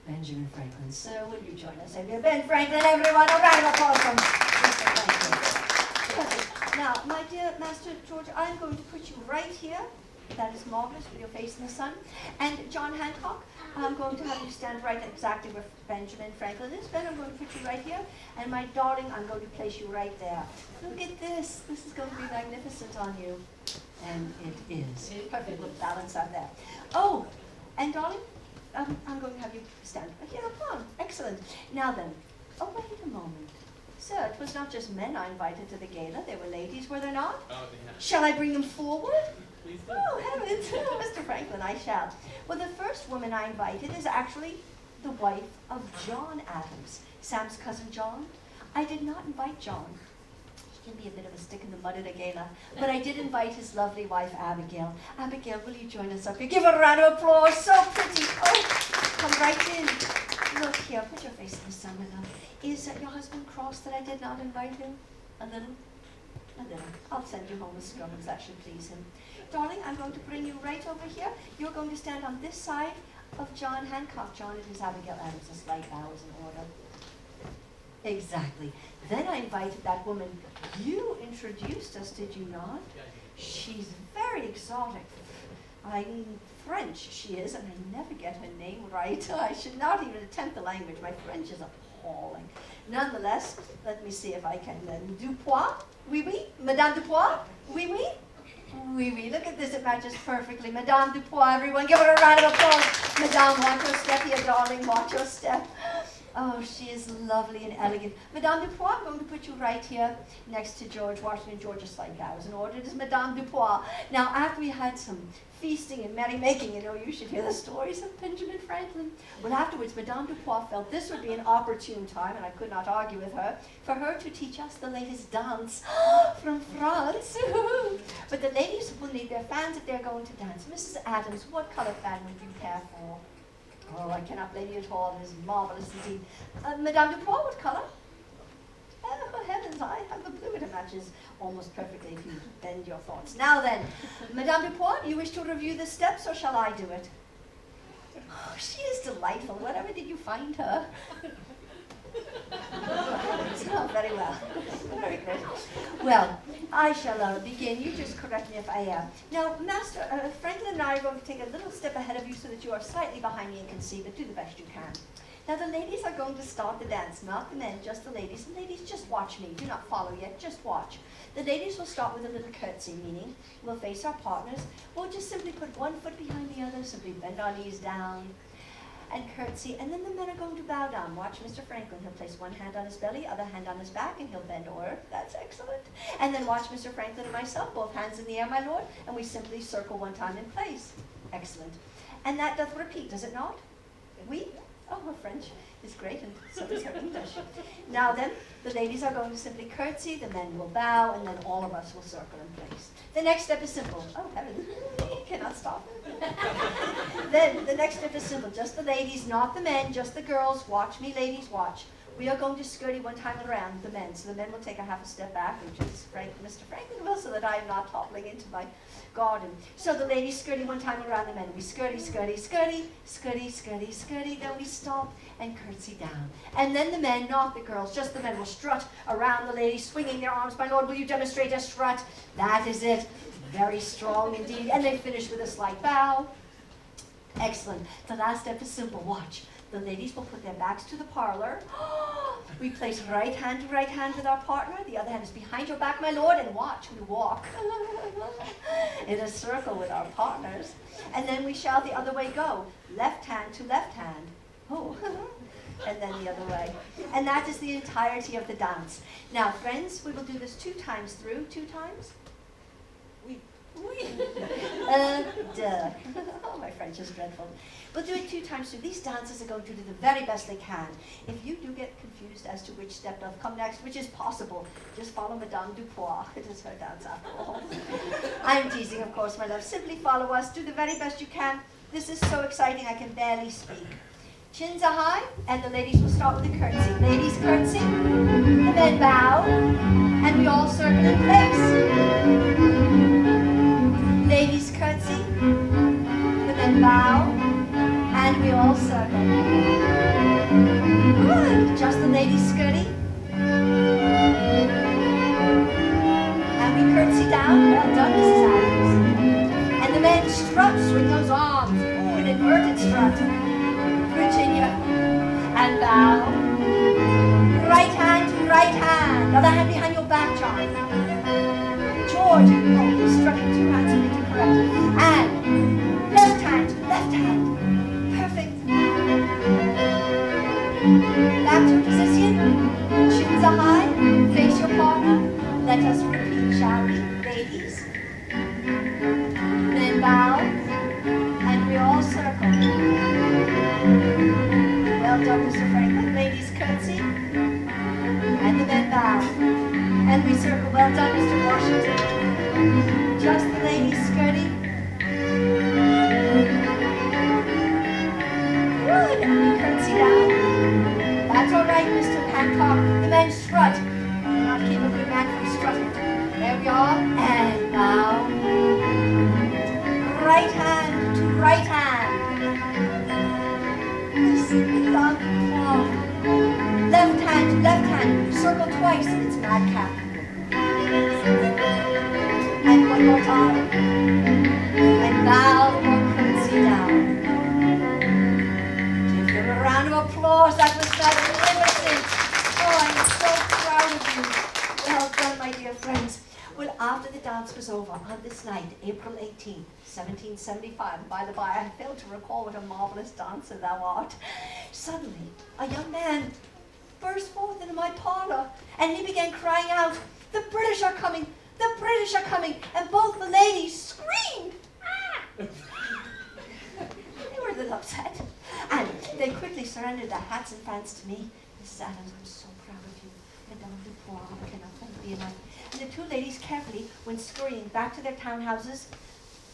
Benjamin Franklin. Sir, will you join us? Ben Franklin, everyone. A round of applause from Mr. Franklin. Now, my dear Master George, I'm going to put you right here. That is marvelous with your face in the sun. And John Hancock, I'm going to have you stand right exactly where Benjamin Franklin is. Ben, I'm going to put you right here. And my darling, I'm going to place you right there. Look at this. This is going to be magnificent on you. And it is. Perfect little balance out there. Oh, and darling, I'm going to have you stand right here. Come on. Excellent. Now then, oh, wait a moment. Sir, it was not just men I invited to the gala. There were ladies, were there not? Oh, yeah. Shall I bring them forward? Please do. Oh, heavens. Mr. Franklin, I shall. Well, the first woman I invited is actually the wife of John Adams, Sam's cousin John. I did not invite John. He can be a bit of a stick in the mud at a gala. But I did invite his lovely wife, Abigail. Abigail, will you join us up here? Give her a round of applause. So pretty. Oh, come right in. Look here. Put your face in the sun, my love. Is your husband cross that I did not invite him? A little? A little. I'll send you home with scrummins. That should please him. Darling, I'm going to bring you right over here. You're going to stand on this side of John Hancock. John, it is Abigail Adams. A slight bow is in order. Exactly. Then I invited that woman. You introduced us, did you not? She's very exotic. I'm French, she is, and I never get her name right. I should not even attempt the language. My French is appalling. Nonetheless, let me see if I can. Dupois? Oui, oui. Madame Dupois? Oui, oui. Oui, oui. Look at this. It matches perfectly. Madame Dupois, everyone. Give her a round of applause. Madame, watch your step here, darling. Watch your step. Oh, she is lovely and elegant. Madame Dupois, I'm going to put you right here next to George Washington. George is slight bows in order. It is Madame Dupois. Now, after we had some feasting and merrymaking, you should hear the stories of Benjamin Franklin. Well, afterwards, Madame Dupois felt this would be an opportune time, and I could not argue with her, for her to teach us the latest dance from France. But the ladies will need their fans if they're going to dance. Mrs. Adams, what color fan would you care for? Oh, I cannot blame you at all. It is marvelous indeed. Madame Dupois, what color? Oh, heavens, I have the blue. It matches almost perfectly if you bend your thoughts. Now then, Madame Dupois, do you wish to review the steps, or shall I do it? Oh, she is delightful. Whatever did you find her? Oh, very well. Very good. Well, I shall begin. You just correct me if I am. Now, Master, Franklin and I are going to take a little step ahead of you so that you are slightly behind me and can see, but do the best you can. Now, the ladies are going to start the dance, not the men, just the ladies. And ladies, just watch me. Do not follow yet, just watch. The ladies will start with a little curtsy, meaning we'll face our partners. We'll just simply put one foot behind the other, simply bend our knees down and curtsy, and then the men are going to bow down. Watch Mr. Franklin. He'll place one hand on his belly, other hand on his back, and he'll bend over. That's excellent. And then watch Mr. Franklin and myself, both hands in the air, my lord, and we simply circle one time in place. Excellent. And that doth repeat, does it not? Oui? Oh, her French is great, and so is her English. Now then, the ladies are going to simply curtsy, the men will bow, and then all of us will circle in place. The next step is simple. Oh, heavens, you cannot stop. Then the next step is simple. Just the ladies, not the men, just the girls. Watch me, ladies, watch. We are going to scurry one time around the men. So the men will take a half a step back, which is Mr. Franklin will, so that I am not toppling into my garden. So the ladies scurry one time around the men. We scurry, scurry, scurry, scurry, scurry, scurry. Then we stop and curtsy down. And then the men, not the girls, just the men will strut around the ladies, swinging their arms. My lord, will you demonstrate a strut? That is it. Very strong indeed. And they finish with a slight bow. Excellent. The last step is simple. Watch. The ladies will put their backs to the parlor. We place right hand to right hand with our partner. The other hand is behind your back, my lord, and watch. We walk in a circle with our partners. And then we shall the other way go. Left hand to left hand. Oh, and then the other way. And that is the entirety of the dance. Now, friends, we will do this 2 times through. 2 times? Oui. Duh. Oh, my French is dreadful. We'll do it 2 times through. These dancers are going to do the very best they can. If you do get confused as to which step doth come next, which is possible, just follow Madame Dupois. It is her dance after all. I'm teasing, of course, my love. Simply follow us. Do the very best you can. This is so exciting I can barely speak. Chins are high, and the ladies will start with a curtsy. Ladies curtsy, the men bow, and we all circle in place. Ladies curtsy, the men bow, and we all circle. Good. Just the ladies skirty. And we curtsy down. Well done, Mrs. Adams. And the men strut, swing those arms. Ooh, an inverted strut. Virginia. And bow. Right hand to right hand. Other hand behind your back, John. George. Oh, he's strutting 2 hands and making correct. And left hand to left hand. Perfect. Back to position. Chins are high. Face your partner. Let us repeat, shall we? Ladies. Then bow. And we all circle. Well done, Mr. Franklin. Ladies curtsy. And the men bow. And we circle. Well done, Mr. Washington. Just the ladies skirting. Good. And we curtsy down. That's all right, Mr. Hancock. The men strut. Not keep a good man from strutting. There we are. And now, right hand to right hand. This long left hand to left hand. Circle twice. It's madcap. And one more time. And bow or curtsy down. Give them a round of applause. That was magnificent. Oh, I'm so proud of you. Well done, my dear friends. Well, after the dance was over, on this night, April 18th, 1775, and by the by, I failed to recall what a marvelous dancer thou art, suddenly, a young man burst forth into my parlor, and he began crying out, "The British are coming! The British are coming!" And both the ladies screamed. Ah! They were a little upset, and they quickly surrendered their hats and fans to me. Mrs. Adams, I'm so proud of you. Madame Dupois cannot thank thee enough. And the two ladies carefully went scurrying back to their townhouses,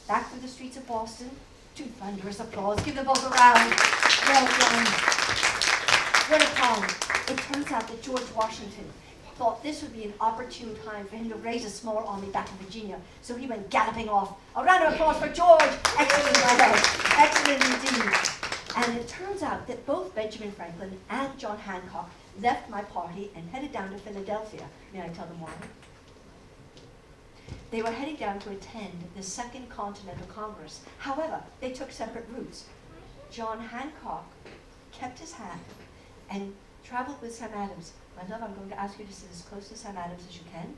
back through the streets of Boston, to thunderous applause. Give them both a round. Well done. Whereupon, it turns out that George Washington thought this would be an opportune time for him to raise a small army back in Virginia. So he went galloping off. A round of applause for George. Excellent, my lord. Excellent indeed. And it turns out that both Benjamin Franklin and John Hancock left my party and headed down to Philadelphia. May I tell them why? They were heading down to attend the Second Continental Congress. However, they took separate routes. John Hancock kept his hat and traveled with Sam Adams. My love, I'm going to ask you to sit as close to Sam Adams as you can.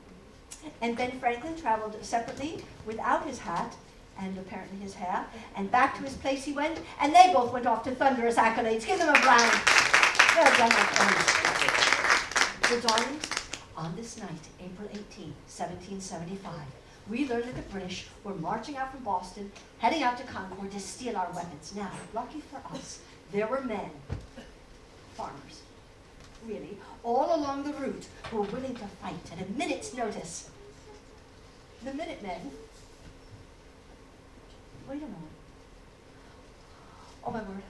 And Ben Franklin traveled separately without his hat and apparently his hair, and back to his place he went, and they both went off to thunderous accolades. Give them a round. Well done, my friends. So, darlings, on this night, April 18, 1775, we learned that the British were marching out from Boston, heading out to Concord to steal our weapons. Now, lucky for us, there were men, farmers, really, all along the route who were willing to fight at a minute's notice. The Minutemen. Wait a moment. Oh, my word.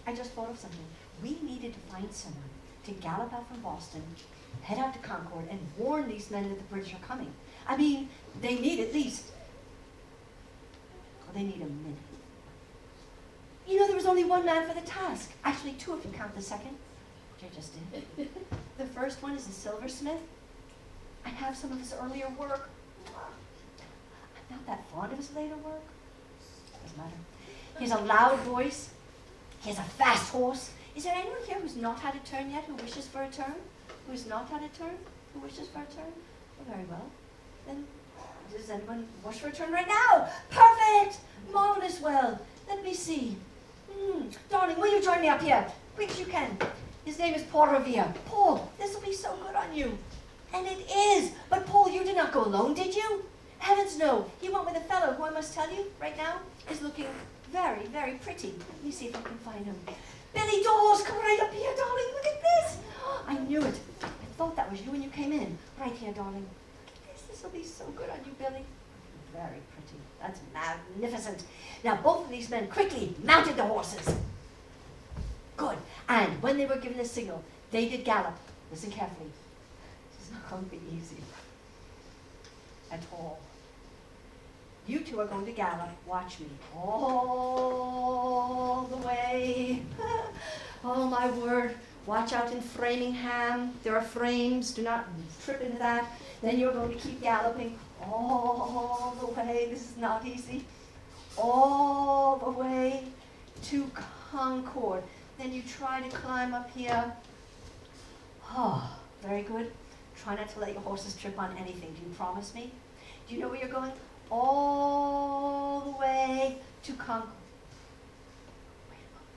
I just thought of something. We needed to find someone to gallop out from Boston, head out to Concord, and warn these men that the British are coming. I mean, they need at least, they need a minute. You know, there was only one man for the task. Actually, two if you count the second, which I just did. The first one is a silversmith. I have some of his earlier work. I'm not that fond of his later work. Doesn't matter. He has a loud voice. He has a fast horse. Is there anyone here who's not had a turn yet, who wishes for a turn? Who's not had a turn? Who wishes for a turn? Oh, very well. Then, does anyone wish for a turn right now? Perfect! Marvelous. Well, let me see. Darling, will you join me up here? Quick as you can. His name is Paul Revere. Paul, this will be so good on you. And it is. But Paul, you did not go alone, did you? Heavens no. He went with a fellow who I must tell you, right now, is looking very, very pretty. Let me see if I can find him. Billy Dawes, come right up here, darling. Look at this. I knew it. I thought that was you when you came in. Right here, darling. Look at this. This will be so good on you, Billy. Very pretty. That's magnificent. Now, both of these men quickly mounted the horses. Good. And when they were given the signal, they did gallop. Listen carefully. This is not going to be easy at all. You two are going to gallop. Watch me. All the way. Oh, my word. Watch out in Framingham. There are frames. Do not trip into that. Then you're going to keep galloping all the way. This is not easy. All the way to Concord. Then you try to climb up here. Oh, very good. Try not to let your horses trip on anything. Do you promise me? Do you know where you're going? All the way to Concord. Wait a moment.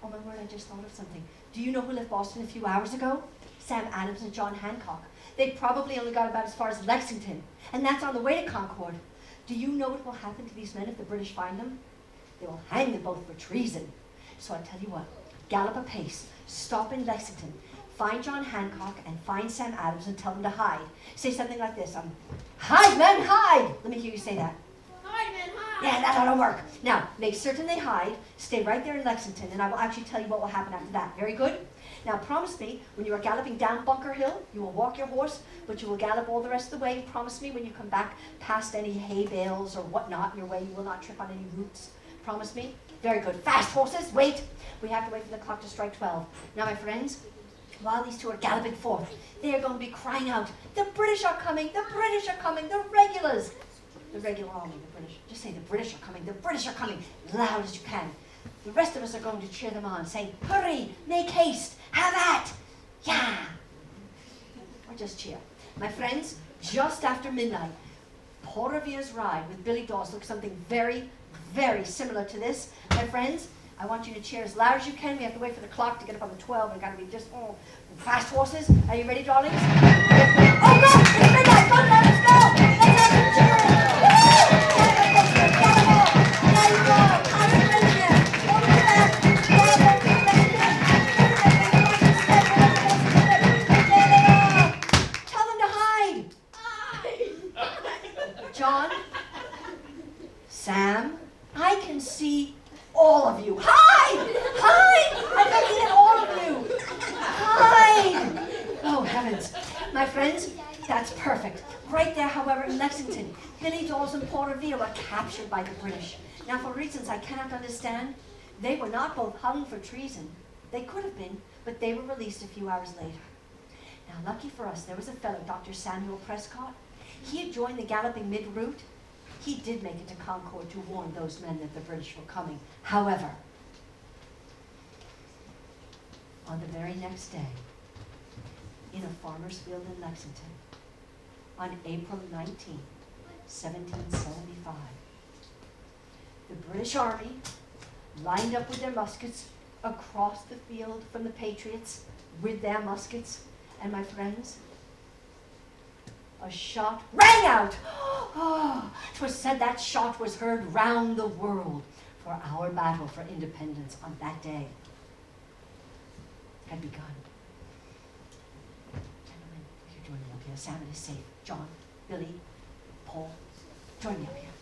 Oh, my word, I just thought of something. Do you know who left Boston a few hours ago? Sam Adams and John Hancock. They probably only got about as far as Lexington, and that's on the way to Concord. Do you know what will happen to these men if the British find them? They will hang them both for treason. So I tell you what, gallop apace, stop in Lexington, find John Hancock and find Sam Adams and tell them to hide. Say something like this, hide, men, hide! Let me hear you say that. Hide, man, hide! Yeah, that ought to work. Now, make certain they hide, stay right there in Lexington, and I will actually tell you what will happen after that. Very good? Now promise me, when you are galloping down Bunker Hill, you will walk your horse, but you will gallop all the rest of the way. Promise me when you come back past any hay bales or whatnot in your way, you will not trip on any roots. Promise me? Very good. Fast horses, wait. We have to wait for the clock to strike 12. Now, my friends, while these two are galloping forth, they are going to be crying out, the British are coming, the British are coming, the regulars. The regular army, the British. Just say the British are coming, the British are coming, loud as you can. The rest of us are going to cheer them on, saying, hurry, make haste, have at, yeah. Or just cheer. My friends, just after midnight, Paul Revere's ride with Billy Dawes looks something very, very similar to this. My friends, I want you to cheer as loud as you can. We have to wait for the clock to get up on the 12. We've got to be just, fast horses. Are you ready, darlings? Oh, go! It's midnight! Go, let's go! Let's have some cheering! There you go! I'm ready there! Over to that! Tell them to hide! John? Sam? I can see all of you. Hide! Hide! I'm looking at all of you. Hide! Oh, heavens. My friends, that's perfect. Right there, however, in Lexington, Billy Dawes and Paul Revere were captured by the British. Now, for reasons I cannot understand, they were not both hung for treason. They could have been, but they were released a few hours later. Now, lucky for us, there was a fellow, Dr. Samuel Prescott. He had joined the galloping mid-route. He did make it to Concord to warn those men that the British were coming. However, on the very next day, in a farmer's field in Lexington, on April 19, 1775, the British Army lined up with their muskets across the field from the Patriots with their muskets, and my friends, a shot rang out. Oh, 'twas said that shot was heard round the world, for our battle for independence on that day had begun. Gentlemen, you're joining me up here. Sam is safe. John, Billy, Paul, join me up here.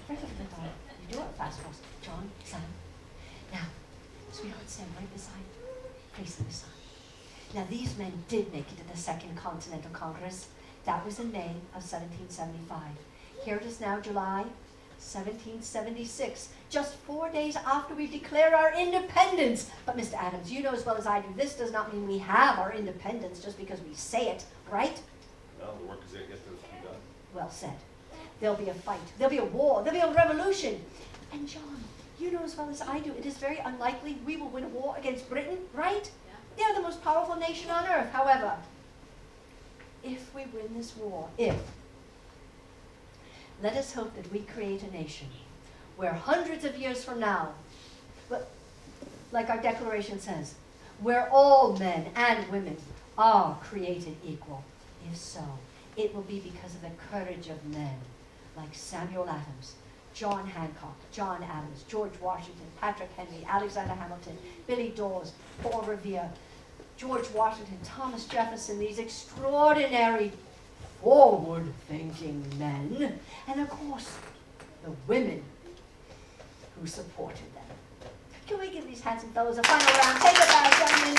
Right over the door. You do it fast, horse. John, Sam. Now, sweetheart, stand right beside, facing the sun. Now, these men did make it to the Second Continental Congress. That was in May of 1775. Here it is now, July 1776, just 4 days after we declare our independence. But, Mr. Adams, you know as well as I do, this does not mean we have our independence just because we say it, right? No, the work is yet to be done. Well said. There'll be a fight. There'll be a war. There'll be a revolution. And, John, you know as well as I do, it is very unlikely we will win a war against Britain, right? They're the most powerful nation on earth. However, if we win this war, let us hope that we create a nation where hundreds of years from now, but like our Declaration says, where all men and women are created equal. If so, it will be because of the courage of men like Samuel Adams, John Hancock, John Adams, George Washington, Patrick Henry, Alexander Hamilton, Billy Dawes, Paul Revere, George Washington, Thomas Jefferson, these extraordinary, forward-thinking men, and of course, the women who supported them. Can we give these handsome fellows a final round? Take a bow, gentlemen.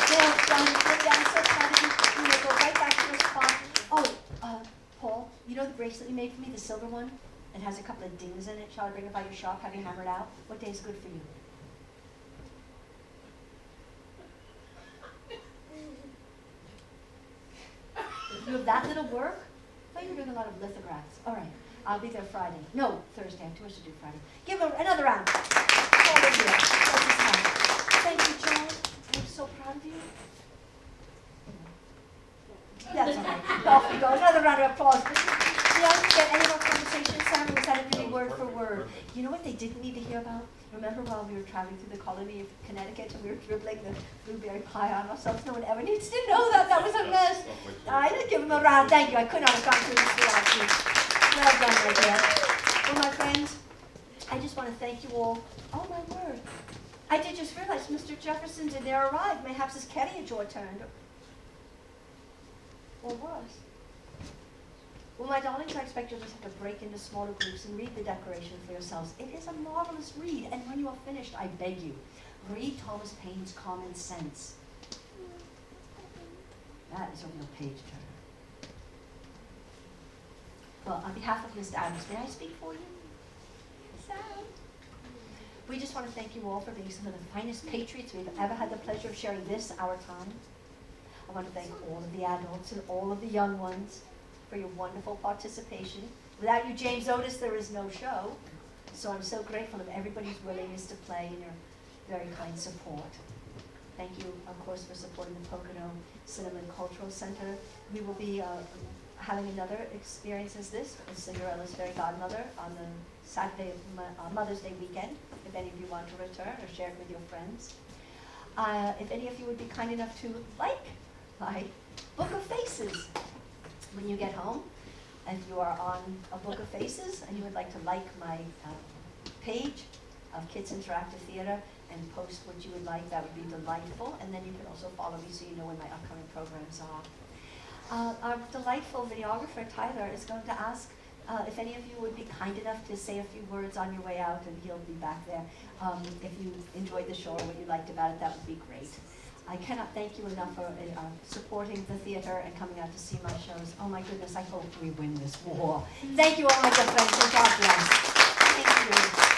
Well done, Billy. I'm so proud of you. You may go right back to your spot. Oh, Paul, you know the bracelet you made for me, the silver one? It has a couple of dings in it. Shall I bring it by your shop? Have you hammered out? What day is good for you? You have that little work? I thought you were doing a lot of lithographs. All right, I'll be there Friday. No, Thursday. I have too much to do Friday. Give him another round. Paul Revere. Thank you, John. I'm so proud of you. That's all right. Off we go. Another round of applause. Did I get any more conversation, Sam? Was that really word for word? You know what they didn't need to hear about? Remember while we were traveling through the colony of Connecticut and we were dribbling the blueberry pie on ourselves? No one ever needs to know that. That was a mess. I didn't give him a round. Thank you. I could not have gone through this without you. Well done, my dear. Well, my friends, I just want to thank you all. Oh, my word. I did just realize Mr. Jefferson did there arrive. Mayhaps his carriage or turned. Or was. Well, my darlings, I expect you'll just have to break into smaller groups and read the Declaration for yourselves. It is a marvelous read, and when you are finished, I beg you, read Thomas Paine's Common Sense. That is a real page turner. Well, on behalf of Mr. Adams, may I speak for you? We just want to thank you all for being some of the finest patriots we've ever had the pleasure of sharing this, our time. I want to thank all of the adults and all of the young ones for your wonderful participation. Without you, James Otis, there is no show. So I'm so grateful of everybody's willingness to play and your very kind support. Thank you, of course, for supporting the Pocono Cinema and Cultural Center. We will be having another experience as this, with Cinderella's Fairy Godmother, on the Saturday of Mother's Day weekend, if any of you want to return or share it with your friends. If any of you would be kind enough to like my Book of Faces when you get home, if you are on a Book of Faces and you would like to like my page of Kids Interactive Theater and post what you would like, that would be delightful. And then you can also follow me so you know when my upcoming programs are. Our delightful videographer, Tyler, is going to ask if any of you would be kind enough to say a few words on your way out, and he'll be back there. If you enjoyed the show or what you liked about it, that would be great. I cannot thank you enough for supporting the theater and coming out to see my shows. Oh my goodness, I hope we win this war. Thank you all my good friends, and God bless. Thank you.